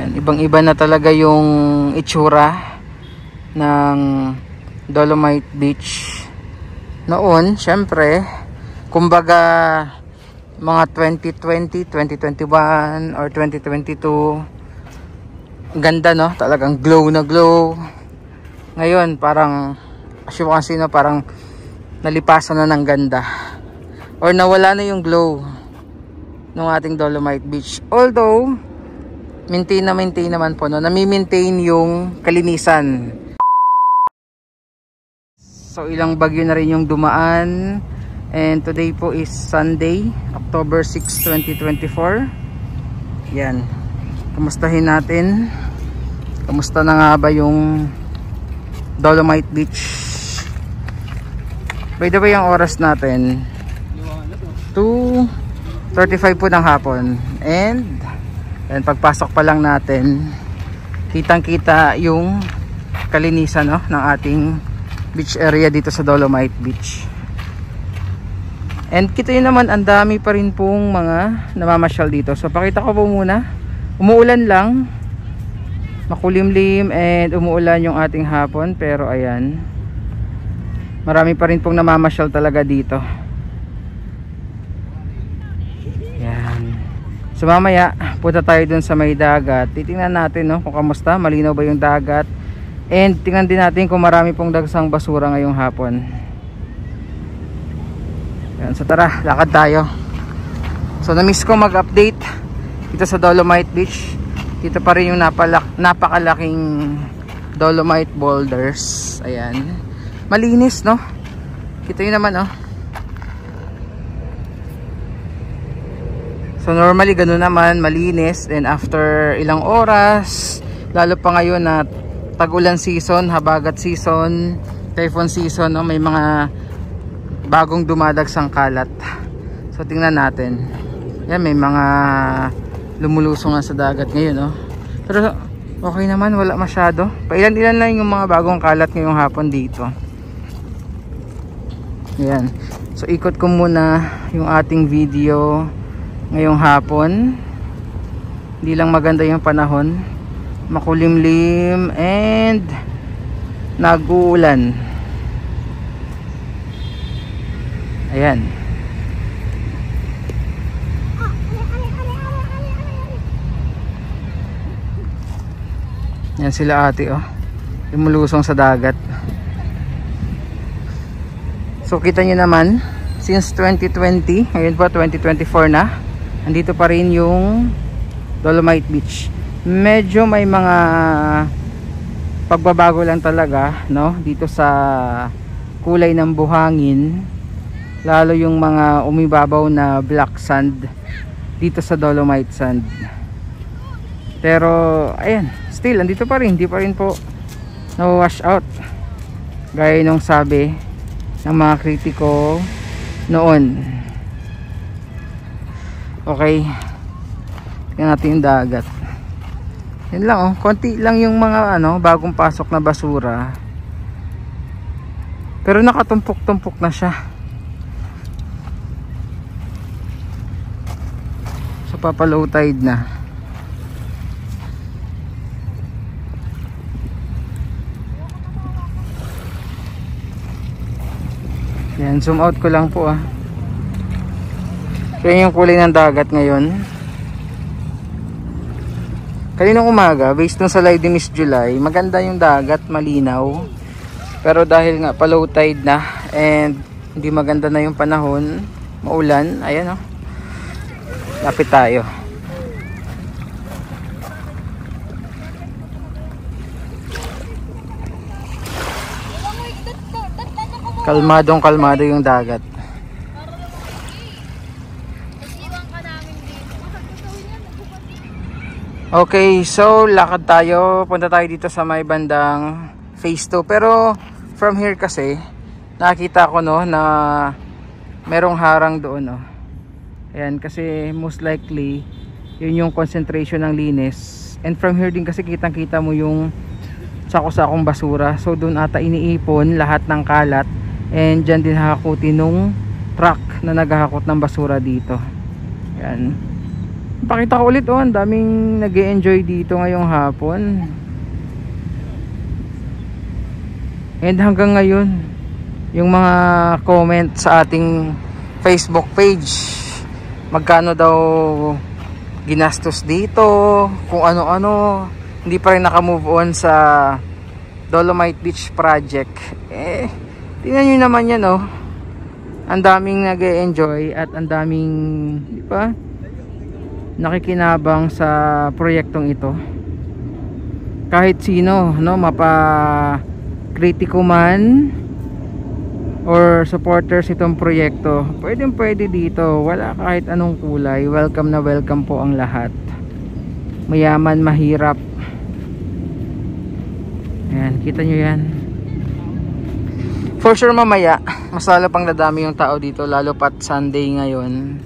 Yan, ibang-iba na talaga yung itsura ng Dolomite Beach noon. Syempre, kumbaga mga 2020, 2021 or 2022, ganda, no? Talagang glow na glow. Ngayon parang parang nalipasan na ng ganda or nawala na yung glow ng ating Dolomite Beach. Although maintain naman po, no? Nami-maintain yung kalinisan. So ilang bagyo na rin yung dumaan, and today po is Sunday, October 6, 2024. Yan, kamustahin natin. Kamusta na nga ba yung Dolomite Beach? By the way, ang oras natin 2:35 po ng hapon, and pagpasok pa lang natin, kitang kita yung kalinisan, no, ng ating beach area dito sa Dolomite Beach. And kita yun naman, ang dami pa rin pong mga namamasyal dito. So pakita ko po muna, umuulan lang, makulimlim and umuulan yung ating hapon, pero ayan, marami pa rin pong namamasyal talaga dito. Yan. So mamaya punta tayo dun sa may dagat, titingnan natin, no, kung kamusta, malinaw ba yung dagat. And tingnan din natin kung marami pong dagsang basura ngayong hapon. Yan, so tara, lakad tayo. So na-miss ko mag-update dito sa Dolomite Beach. Dito pa rin yung napakalaking Dolomite boulders. Ayan, malinis, no? Kita yun naman, oh. So normally ganun naman, malinis. And after ilang oras, lalo pa ngayon na tag-ulan season, habagat season, typhoon season, no? May mga bagong dumadagsang kalat. So tingnan natin. Yan, may mga lumulusong nga sa dagat ngayon, no? Pero okay naman, wala masyado. Pailan-ilan lang yung mga bagong kalat ngayong hapon dito. Yan. So ikot ko muna yung ating video ngayong hapon. Hindi lang maganda yung panahon, makulimlim and nag-uulan. Ayan. Yan sila ate, oh, lumulusong sa dagat. So kita nyo naman, since 2020, ngayon po 2024 na, andito pa rin yung Dolomite Beach. Medyo may mga pagbabago lang talaga, no, dito sa kulay ng buhangin, lalo yung mga umibabaw na black sand dito sa Dolomite sand. Pero ayan, still andito pa rin, hindi pa rin po na wash out gaya nung sabi ng mga kritiko noon. Okay, tingnan natin yung dagat. Yun lang, oh, konti lang yung mga bagong pasok na basura, pero nakatumpok-tumpok na siya. So papalow tide na. Yan, zoom out ko lang po, ah. So yun yung kulay ng dagat ngayon. Kaninang umaga, based dun sa live ni Miss July, maganda yung dagat, malinaw. Pero dahil nga pa low tide na and hindi maganda na yung panahon, maulan, ayan, oh, lapit tayo. Kalmadong-kalmado yung dagat. Okay, so lakad tayo. Punta tayo dito sa may bandang phase 2. Pero from here kasi, nakita ko, no, na merong harang doon, no. Ayan, kasi most likely yun yung concentration ng linis. And from here din kasi kitang-kita mo yung sako-sakong basura. So doon ata iniipon lahat ng kalat. And dyan din hahakutin nung truck na naghahakot ng basura dito. Yan. So tingnan natin yung dagat. Yan sila ate, oh, lumulusong sa dagat. So kita nyo naman, oh, konti lang yung mga bagong pasok na basura, pero nakatumpok-tumpok na siya. So papalow tide na. Yan. Pakita ko ulit, oh, ang daming nag-e-enjoy dito ngayong hapon. And hanggang ngayon, yung mga comment sa ating Facebook page, magkano daw ginastos dito, kung ano-ano, hindi pa rin nakamove on sa Dolomite Beach project. Tingnan nyo naman yan, oh. Ang daming nag-e-enjoy at ang daming, di ba, nakikinabang sa proyektong ito. Kahit sino, no, mapa-kritiko man or supporters itong proyekto, pwede dito. Wala kahit anong kulay. Welcome na welcome po ang lahat. Mayaman, mahirap. Ayan, kita nyo yan. For sure mamaya, mas lalo pang dadami yung tao dito, lalo pat Sunday ngayon.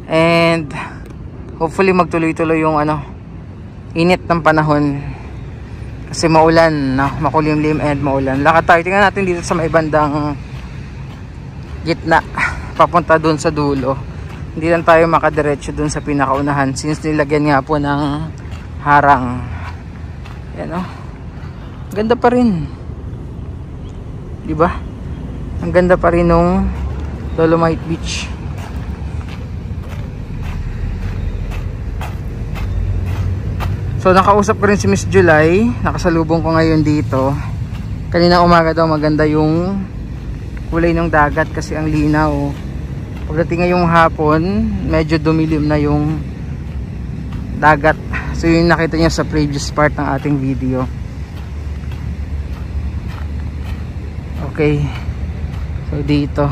And hopefully magtuloy-tuloy yung init ng panahon. Kasi maulan, no? Makulimlim and maulan. Lakad tayo, tingnan natin dito sa may bandang gitna, papunta dun sa dulo. Hindi lang tayo makadiretso dun sa pinakaunahan since nilagyan nga po ng harang. Yan, oh. Ganda pa rin, diba? Ang ganda pa rin nung Dolomite Beach. So nakausap ko rin si Miss July, nakasalubong ko ngayon dito. Kanina umaga daw maganda yung kulay ng dagat kasi ang linaw. Pagdating ngayong hapon, medyo dumilim na yung dagat. So yun nakita niyo sa previous part ng ating video. Okay, so dito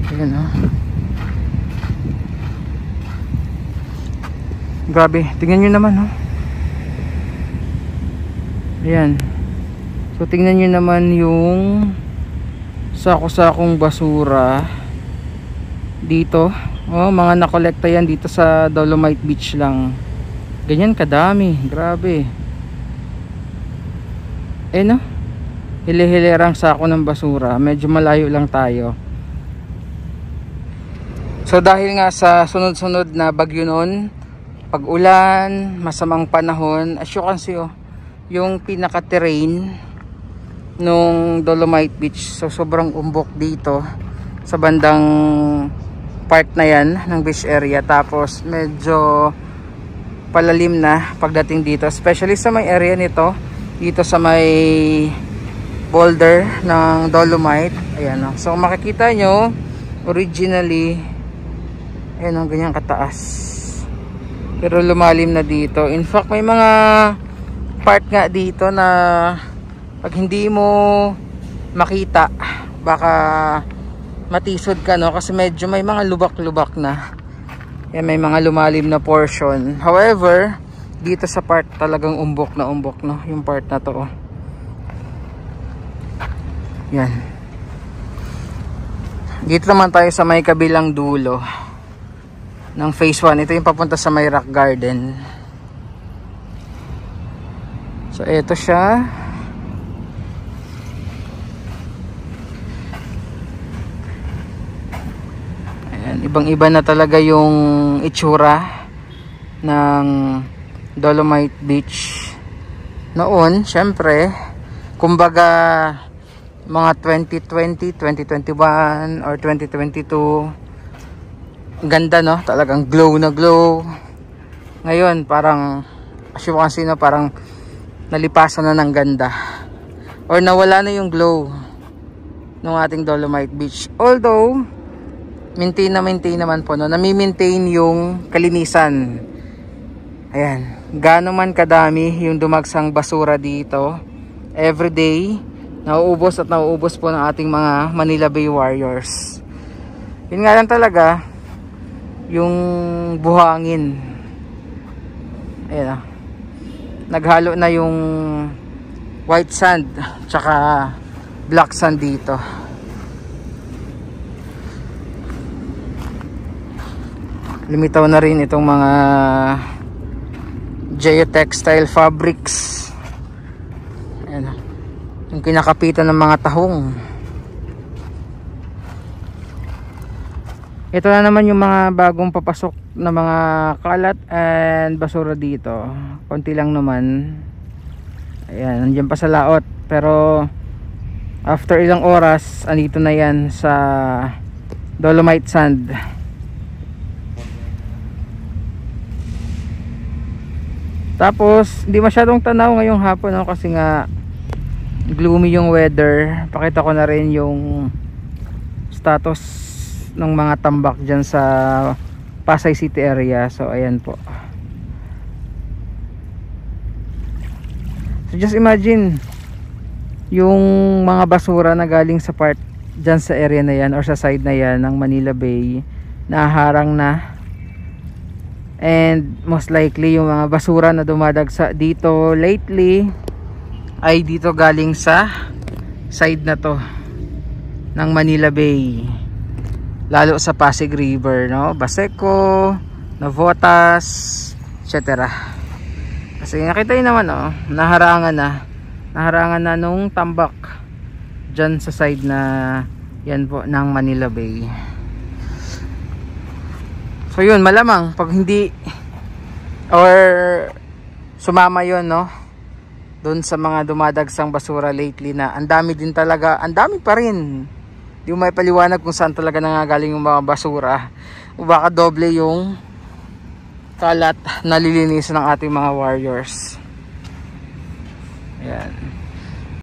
ayan, oh. Grabe, tingnan nyo naman, oh. Ayan, so tingnan nyo naman yung sako-sakong basura dito, oh. Mga nakolekta yan dito sa Dolomite Beach lang. Ganyan kadami, grabe. No, hili-hilirang sako ng basura. Medyo malayo lang tayo. So dahil nga sa sunod-sunod na bagyo noon, pag-ulan, masamang panahon, as you can see, oh, yung pinaka-terrain nung Dolomite Beach, so sobrang umbok dito sa bandang part na yan ng beach area. Tapos medyo palalim na pagdating dito, especially sa may area nito, dito sa may boulder ng Dolomite. Ayan, oh. So makikita nyo originally, ayan, oh, ganyan kataas, pero lumalim na dito. In fact, may mga part nga dito na pag hindi mo makita, baka matisod ka, no? Kasi medyo may mga lubak-lubak na. Yan, may mga lumalim na portion. However, dito sa part talagang umbok, no? Yung part na to, oh. Yan. Dito naman tayo sa may kabilang dulo ng phase 1. Ito yung papunta sa may rock garden. So ito siya. Ayan, ibang-iba na talaga yung itsura ng Dolomite Beach noon. Syempre, kumbaga mga 2020, 2021 or 2022, ganda, no? Talagang glow na glow. Ngayon parang parang nalipasan na ng ganda or nawala na yung glow ng ating Dolomite Beach. Although maintain naman po, no? Nami-maintain yung kalinisan. Ayan, gaano man kadami yung dumagsang basura dito, everyday nauubos at nauubos po ng ating mga Manila Bay Warriors. Yun nga lang talaga yung buhangin. Ayan, oh. Naghalo na yung white sand tsaka black sand dito. Lumitaw na rin itong mga geotextile fabrics. Ayan, yung kinakapitan ng mga tahong. Ito na naman yung mga bagong papasok na mga kalat and basura dito. Konti lang naman. Ayan, nandiyan pa sa laot. Pero after ilang oras, andito na yan sa dolomite sand. Tapos, hindi masyadong tanaw ngayong hapon, no? Kasi nga gloomy yung weather. Pakita ko na rin yung status ng mga tambak dyan sa Pasay City area. So ayan po. So just imagine yung mga basura na galing sa part dyan sa area na yan or sa side na yan ng Manila Bay, naharang na. And most likely yung mga basura na dumadagsa dito lately ay dito galing sa side na to ng Manila Bay, lalo sa Pasig River, no? Baseco, Navotas, etc. Kasi nakita nyo naman, oh, naharangan na nung tambak dyan sa side na yan po ng Manila Bay. So yun, malamang pag hindi or sumama yun, no, doon sa mga dumadagsang basura lately, na ang dami din talaga, ang dami pa rin. Di mo may paliwanag kung saan talaga nangagaling yung mga basura, o baka doble yung kalat na lilinisan ng ating mga warriors. Ayan.